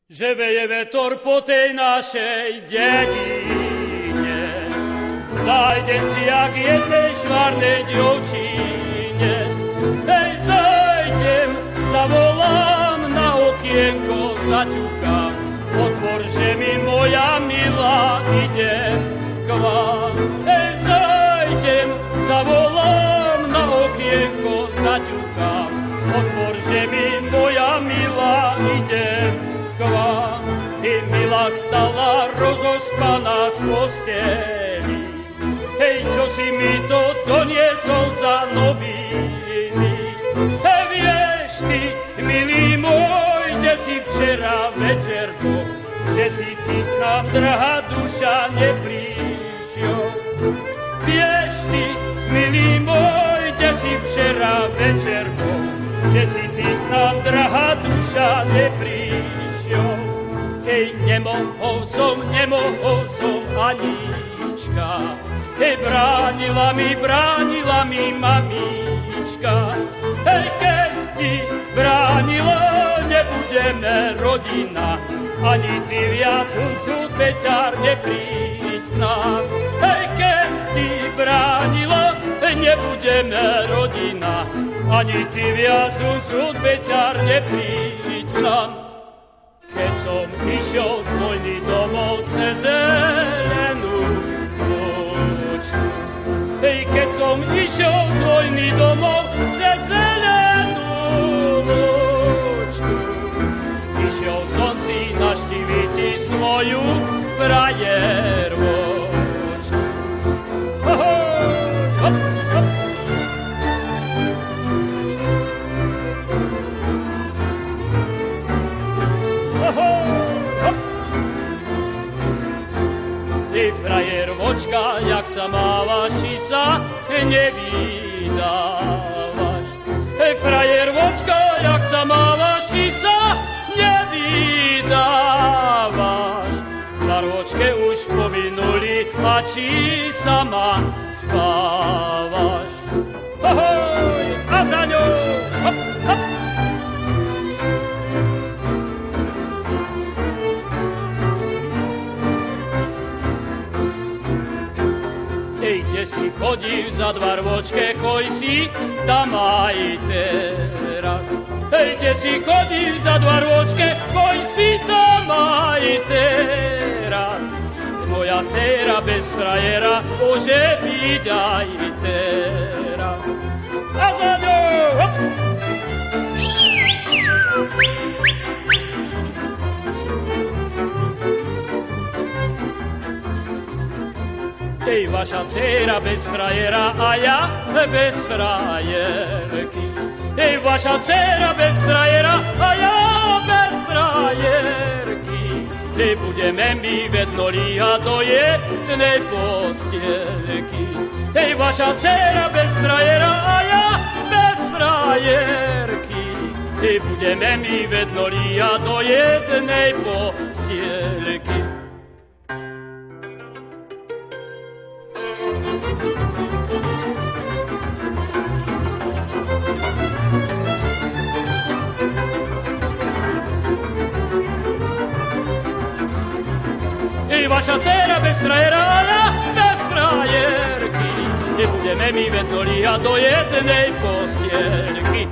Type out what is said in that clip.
Že veje vetor po tej našej dedine, zajdem si jak jednej švarnej dievčine. Hej, zajdem, zavolám, na okienko zaťukám, otvor, že mi moja milá, idem k vám. Hej, zajdem, zavolám, na okienko zaťukám, otvor, že mi moja milá, idem k vám. I milá stala rozospaná z posteli. Hej, čo si mi to doniesol za noviny? Hej, vieš ty, milý môj, kde si včera večer bol, že si ty k nám, drahá duša, neprišiel. Vieš ty, milý môj, kde si včera večer bol, že si ty k nám, drahá duša, neprišiel. Hej, nemohol som, Anička, hej, bránila mi mamička. Hej, keď ti bránila, nebudeme rodina, ani ty viac Huncút Beťar nepríď k nám. Hej, keď ti bránila, nebudeme rodina, ani ty viac Huncút Beťar nepríď k nám. Keď som išiel z vojny domov cez zelenú púčku, hej, keď som išiel z vojny domov cez zelenú púčku, išiel som si naštíviť svoju frajervočku. Hop, hop. Ty frajervočka, jak sa mávaš, či sa nevydávaš? Hej, frajervočka, jak sa mávaš, či sa nevydávaš? Farvočke už pominuli, a či sama spávaš? Ahoj, a za ňou, hop, hop. Ej, kde si chodil za dvarvočke, choj si tam aj teraz. Hej, kde si chodil za dvarvočke, choj si tam aj teraz. Moja dcera bez frajera môže byť aj teraz. A za ňou, hop! Ej, vaša dcera bez frajera a ja bez frajerky. Ej, vaša dcera bez frajera a ja bez frajerky. Ej, budeme my vedno líhať do jednej postielky. Ej, vaša dcera bez frajera a ja bez frajerky. Ej, budeme my vedno líhať do jednej postielky. I vaša dcera bez frajera a ja bez frajerky, nebudeme my vedno líhať do jednej postielky.